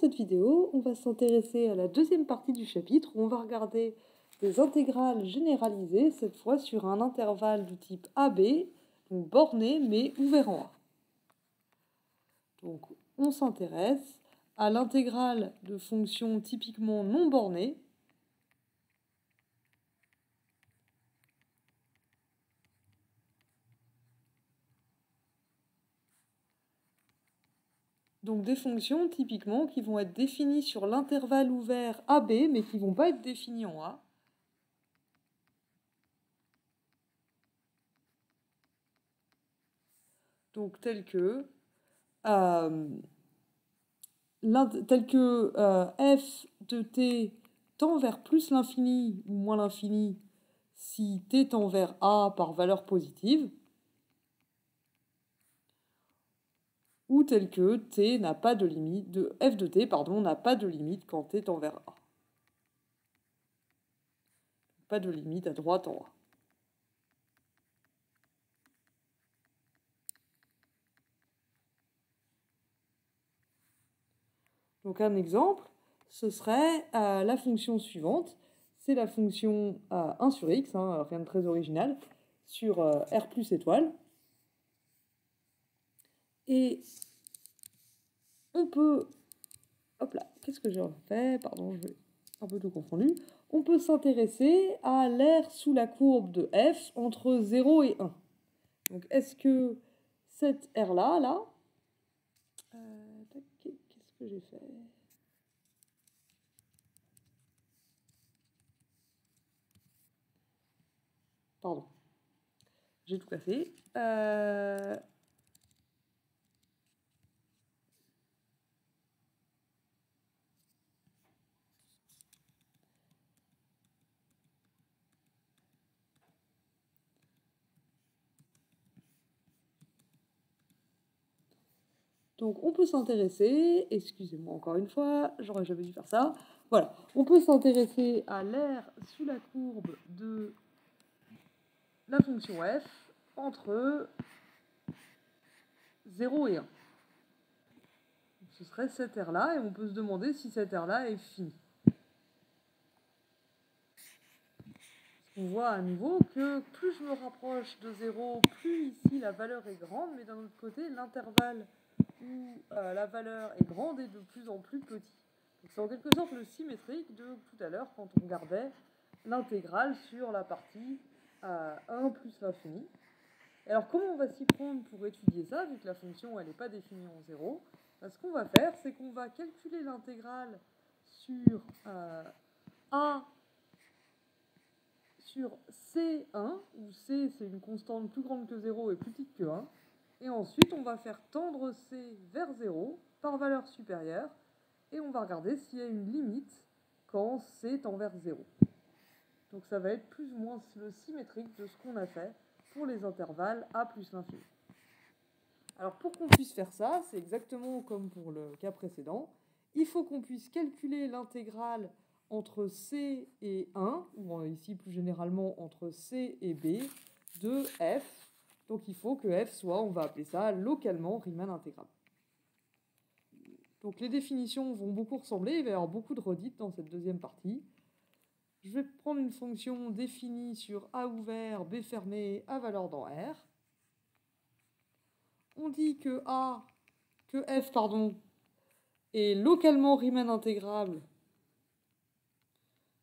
cette vidéo, on va s'intéresser à la deuxième partie du chapitre où on va regarder des intégrales généralisées, cette fois sur un intervalle du type AB, donc borné mais ouvert en A. Donc on s'intéresse à l'intégrale de fonctions typiquement non bornées, donc des fonctions typiquement qui vont être définies sur l'intervalle ouvert AB mais qui ne vont pas être définies en A. Donc telles que f de t tend vers plus l'infini ou moins l'infini si t tend vers a par valeur positive, ou tel que t n'a pas de limite, f de t n'a pas de limite quand t tend vers a. Pas de limite à droite en a. Donc un exemple, ce serait la fonction suivante. C'est la fonction 1 sur x, rien de très original, sur r plus étoile. Et on peut... Hop là, qu'est-ce que j'ai fait? Pardon, je vais un peu tout confondu. On peut s'intéresser à l'aire sous la courbe de f entre 0 et 1. Donc est-ce que cette aire-là, qu'est-ce que j'ai fait? Pardon, j'ai tout cassé. Donc on peut s'intéresser, excusez-moi encore une fois, j'aurais jamais dû faire ça. Voilà, on peut s'intéresser à l'aire sous la courbe de la fonction f entre 0 et 1. Ce serait cette aire-là, et on peut se demander si cette aire-là est finie. On voit à nouveau que plus je me rapproche de 0, plus ici la valeur est grande, mais d'un autre côté, l'intervalle où la valeur est grande est de plus en plus petit. C'est en quelque sorte le symétrique de tout à l'heure quand on regardait l'intégrale sur la partie 1 plus l'infini. Alors comment on va s'y prendre pour étudier ça, vu que la fonction elle n'est pas définie en 0? Ce qu'on va faire, c'est qu'on va calculer l'intégrale sur A sur C1, où C c'est une constante plus grande que 0 et plus petite que 1. Et ensuite on va faire tendre C vers 0 par valeur supérieure, et on va regarder s'il y a une limite quand C tend vers 0. Donc ça va être plus ou moins le symétrique de ce qu'on a fait pour les intervalles A plus l'infini. Alors pour qu'on puisse faire ça, c'est exactement comme pour le cas précédent. Il faut qu'on puisse calculer l'intégrale entre C et 1, ou ici plus généralement entre C et B, de f. Donc il faut que f soit, on va appeler ça localement Riemann intégrable. Donc les définitions vont beaucoup ressembler, il va y avoir beaucoup de redites dans cette deuxième partie. Je vais prendre une fonction définie sur A ouvert, B fermé, à valeur dans R. On dit que f est localement Riemann intégrable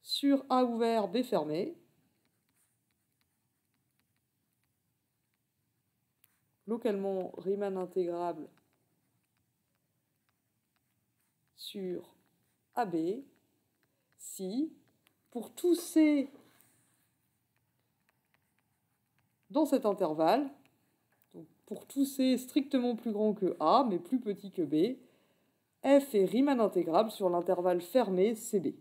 sur A ouvert, B fermé. Localement Riemann intégrable sur AB si, pour tout C dans cet intervalle, donc pour tout C strictement plus grand que A, mais plus petit que B, f est Riemann intégrable sur l'intervalle fermé CB.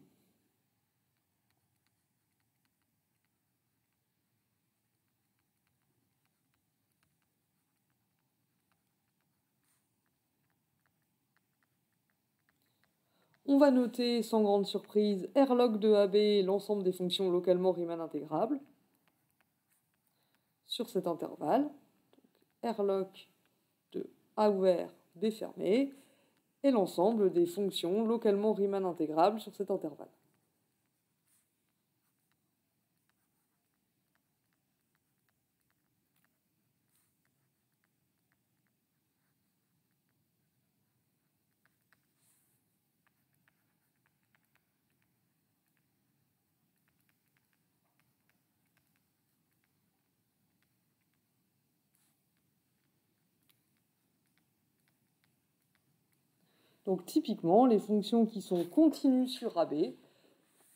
On va noter, sans grande surprise, R log de AB, l'ensemble des fonctions localement Riemann intégrables sur cet intervalle. Donc, R log de A ouvert, B fermé. et l'ensemble des fonctions localement Riemann intégrables sur cet intervalle. Donc typiquement, les fonctions qui sont continues sur AB,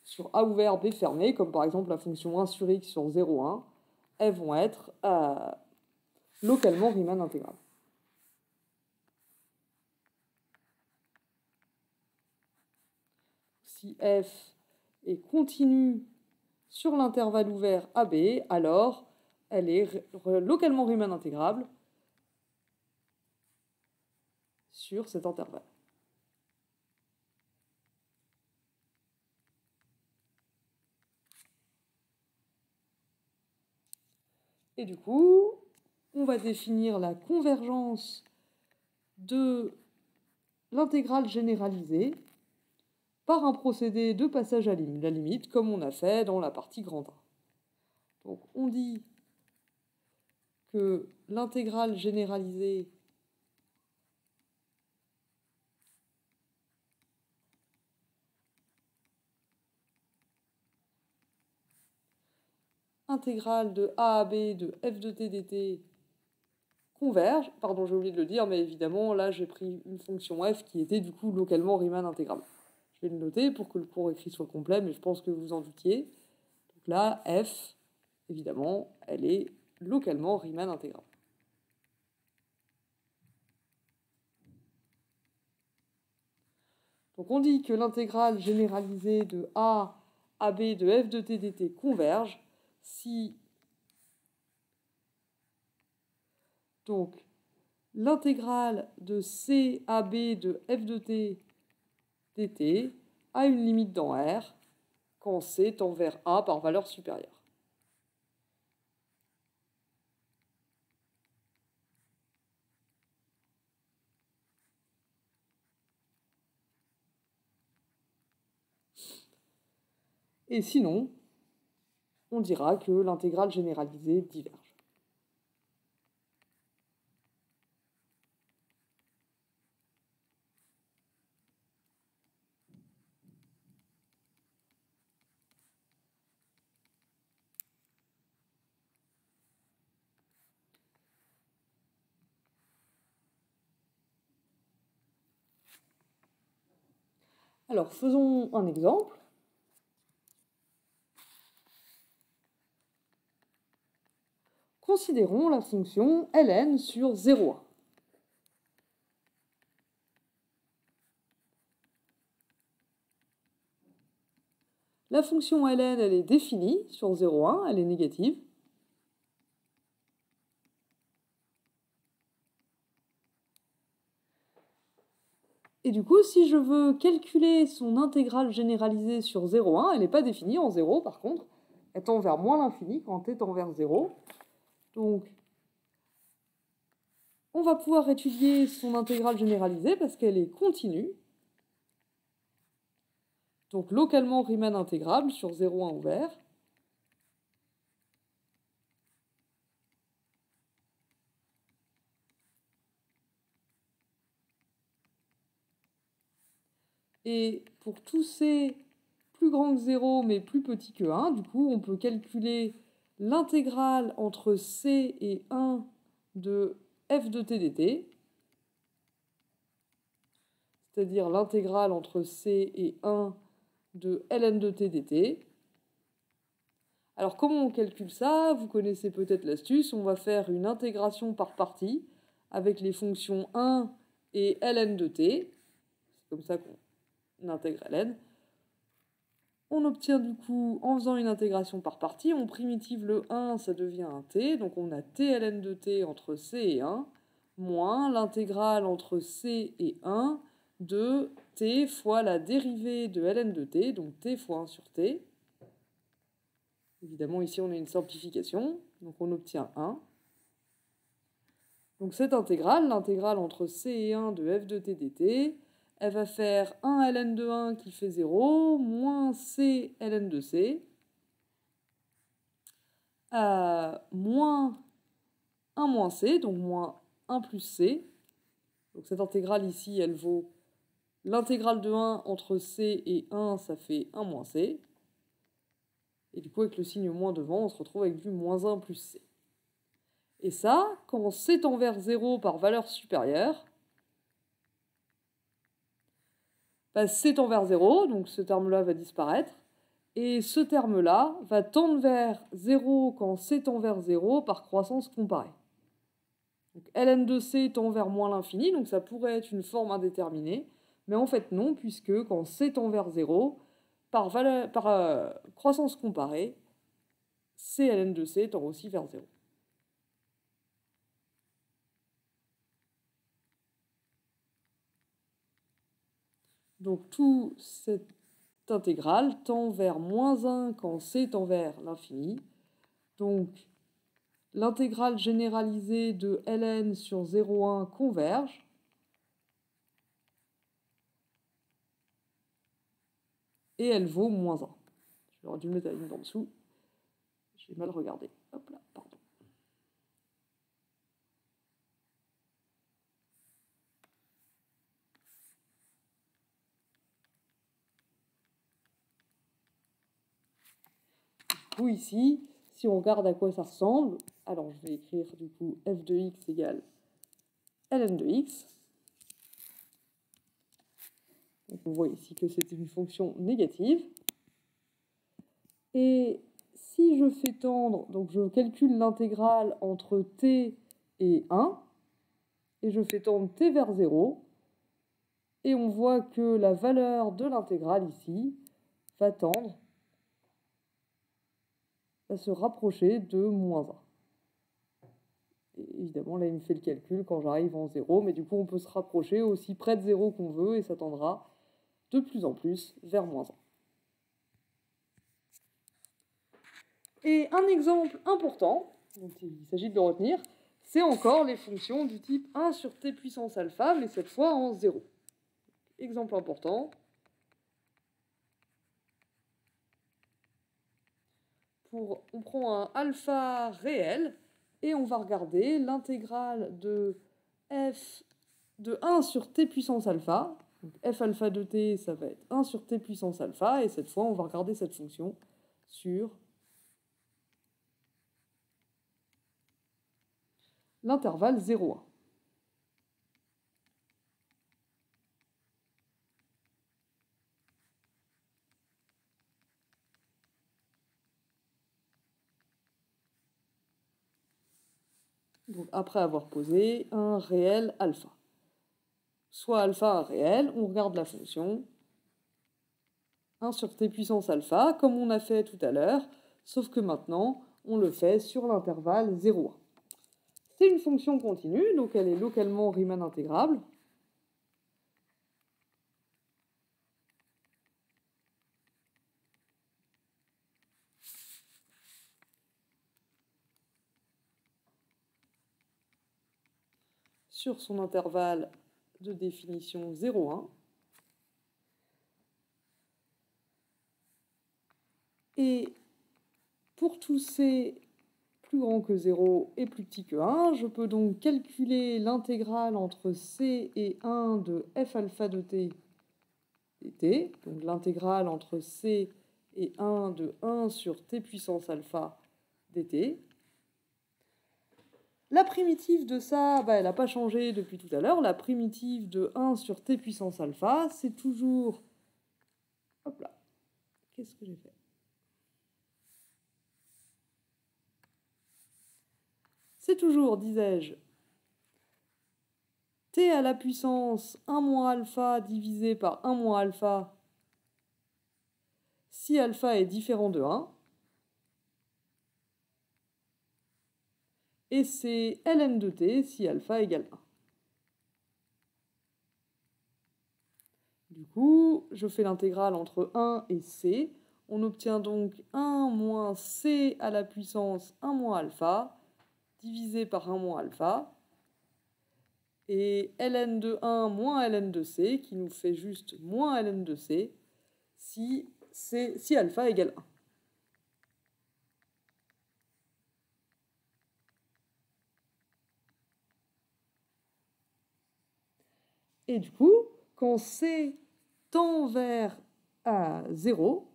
sur A ouvert, B fermé, comme par exemple la fonction 1 sur x sur 0, 1, elles vont être localement Riemann intégrables. Si f est continue sur l'intervalle ouvert AB, alors elle est localement Riemann intégrable sur cet intervalle. Et du coup, on va définir la convergence de l'intégrale généralisée par un procédé de passage à la limite, comme on a fait dans la partie grand A. Donc on dit que l'intégrale généralisée intégrale de A à B de f de t dt converge. Pardon, j'ai oublié de le dire, mais évidemment, là, j'ai pris une fonction f qui était du coup localement Riemann intégrable. Je vais le noter pour que le cours écrit soit complet, mais je pense que vous en doutiez. Donc là, f, évidemment, elle est localement Riemann intégrable. Donc on dit que l'intégrale généralisée de A à B de f de t dt converge si donc l'intégrale de C à B de f de t dt a une limite dans R quand C tend vers A par valeur supérieure. Et sinon, on dira que l'intégrale généralisée diverge. Alors, faisons un exemple. Considérons la fonction ln sur 0,1. La fonction ln, elle est définie sur 0,1, elle est négative. Et du coup, si je veux calculer son intégrale généralisée sur 0,1, elle n'est pas définie en 0 par contre, elle tend vers moins l'infini quand t tend vers 0. Donc, on va pouvoir étudier son intégrale généralisée parce qu'elle est continue. Donc, localement Riemann intégrable sur 0,1 ouvert. Et pour tous ces plus grands que 0 mais plus petits que 1, du coup, on peut calculer l'intégrale entre c et 1 de f de t dt, c'est-à-dire l'intégrale entre c et 1 de ln de t dt. Alors comment on calcule ça? Vous connaissez peut-être l'astuce, on va faire une intégration par partie avec les fonctions 1 et ln de t. C'est comme ça qu'on intègre ln. On obtient du coup, en faisant une intégration par partie, on primitive le 1, ça devient un t, donc on a t ln de t entre c et 1, moins l'intégrale entre c et 1 de t fois la dérivée de ln de t, donc t fois 1 sur t. Évidemment, ici, on a une simplification, donc on obtient 1. Donc cette intégrale, l'intégrale entre c et 1 de f de t dt, elle va faire 1 ln de 1 qui fait 0, moins c ln de c, moins 1 moins c, donc moins 1 plus c. Donc cette intégrale ici, elle vaut l'intégrale de 1 entre c et 1, ça fait 1 moins c. Et du coup, avec le signe moins devant, on se retrouve avec du moins 1 plus c. Et ça, quand c tend vers 0 par valeur supérieure, bah, c tend vers 0, donc ce terme-là va disparaître. Et ce terme-là va tendre vers 0 quand c tend vers 0 par croissance comparée. Donc ln de c tend vers moins l'infini, donc ça pourrait être une forme indéterminée. Mais en fait non, puisque quand c tend vers 0, par croissance comparée, c ln de c tend aussi vers 0. Donc tout cette intégrale tend vers moins 1 quand c tend vers l'infini. Donc l'intégrale généralisée de ln sur 0,1 converge. Et elle vaut moins 1. J'aurais dû mettre la ligne en dessous. J'ai mal regardé. Hop là, pardon. Du coup, ici, si on regarde à quoi ça ressemble, alors je vais écrire du coup f de x égale ln de x. Donc on voit ici que c'est une fonction négative. Et si je fais tendre, donc je calcule l'intégrale entre t et 1, et je fais tendre t vers 0, et on voit que la valeur de l'intégrale ici va tendre à se rapprocher de moins 1. Et évidemment, là, il me fait le calcul quand j'arrive en 0, mais du coup, on peut se rapprocher aussi près de 0 qu'on veut, et ça tendra de plus en plus vers moins 1. Et un exemple important, dont il s'agit de le retenir, c'est encore les fonctions du type 1 sur t puissance alpha, mais cette fois en 0. Exemple important. On prend un alpha réel, et on va regarder l'intégrale de f de 1 sur t puissance alpha. Donc f alpha de t, ça va être 1 sur t puissance alpha, et cette fois, on va regarder cette fonction sur l'intervalle 0,1. Donc après avoir posé un réel alpha. Soit alpha un réel, on regarde la fonction 1 sur t puissance alpha, comme on a fait tout à l'heure, sauf que maintenant, on le fait sur l'intervalle 0,1. C'est une fonction continue, donc elle est localement Riemann intégrable. Sur son intervalle de définition 0,1. Et pour tous ces plus grands que 0 et plus petits que 1, je peux donc calculer l'intégrale entre c et 1 de f alpha de t dt, donc l'intégrale entre c et 1 de 1 sur t puissance alpha dt. La primitive de ça, elle n'a pas changé depuis tout à l'heure. La primitive de 1 sur t puissance alpha, c'est toujours... Hop là. Qu'est-ce que j'ai fait? C'est toujours, disais-je, t à la puissance 1 moins alpha divisé par 1 moins alpha si alpha est différent de 1. Et c'est ln de t si alpha égale 1. Du coup, je fais l'intégrale entre 1 et c. On obtient donc 1 moins c à la puissance 1 moins alpha divisé par 1 moins alpha. et ln de 1 moins ln de c, qui nous fait juste moins ln de c, si alpha égale 1. Et du coup, quand c tend vers 0,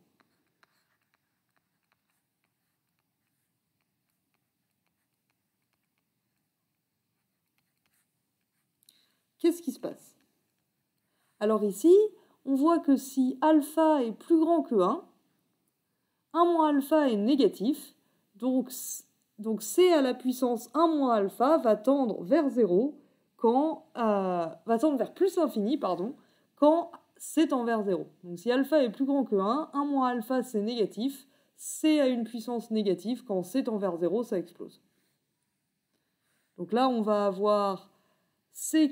qu'est-ce qui se passe? Alors ici, on voit que si alpha est plus grand que 1 moins alpha est négatif, donc c à la puissance 1 moins alpha va tendre vers 0 va tendre vers plus l'infini, pardon, quand c tend vers 0. Donc si alpha est plus grand que 1 moins alpha c'est négatif, c a une puissance négative, quand c tend vers 0, ça explose. Donc là, on va avoir c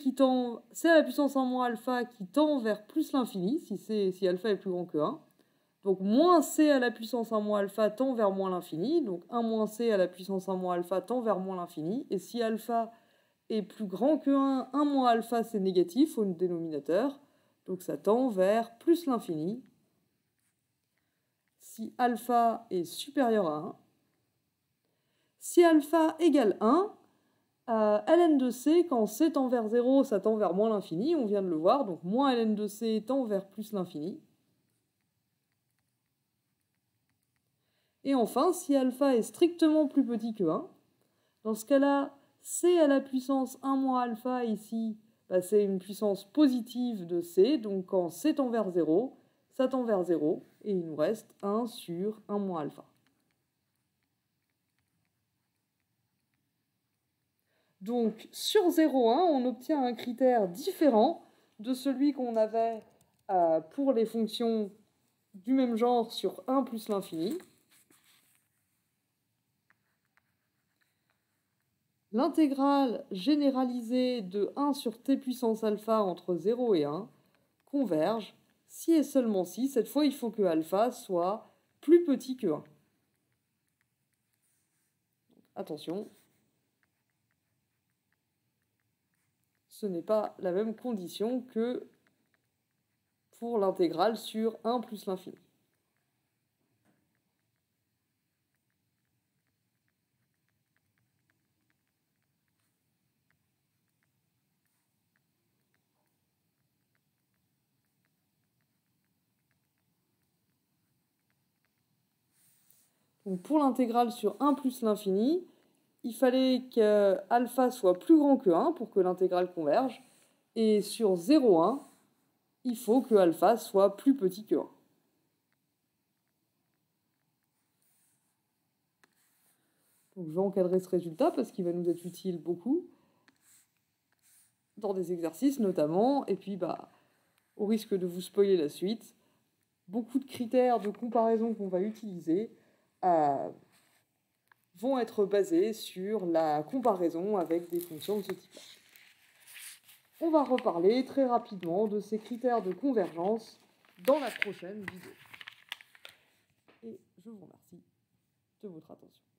à la puissance 1 moins alpha qui tend vers plus l'infini, si alpha est plus grand que 1. Donc moins c à la puissance 1 moins alpha tend vers moins l'infini, donc 1 moins c à la puissance 1 moins alpha tend vers moins l'infini, et si alpha est plus grand que 1 moins alpha c'est négatif au dénominateur, donc ça tend vers plus l'infini. Si alpha est supérieur à 1, si alpha égale 1, ln de c, quand c tend vers 0, ça tend vers moins l'infini, on vient de le voir, donc moins ln de c tend vers plus l'infini. Et enfin, si alpha est strictement plus petit que 1, dans ce cas-là, c à la puissance 1 moins alpha ici, c'est une puissance positive de c, donc quand c tend vers 0, ça tend vers 0, et il nous reste 1 sur 1 moins alpha. Donc sur 0,1, on obtient un critère différent de celui qu'on avait pour les fonctions du même genre sur 1 plus l'infini. L'intégrale généralisée de 1 sur t puissance alpha entre 0 et 1 converge si et seulement si, cette fois il faut que alpha soit plus petit que 1. Attention, ce n'est pas la même condition que pour l'intégrale sur 1 plus l'infini. Donc pour l'intégrale sur 1 plus l'infini, il fallait que alpha soit plus grand que 1 pour que l'intégrale converge. Et sur 0,1, il faut que alpha soit plus petit que 1. Donc je vais encadrer ce résultat parce qu'il va nous être utile beaucoup dans des exercices notamment. Et puis, au risque de vous spoiler la suite, beaucoup de critères de comparaison qu'on va utiliser vont être basés sur la comparaison avec des fonctions de ce type-là. On va reparler très rapidement de ces critères de convergence dans la prochaine vidéo. Et je vous remercie de votre attention.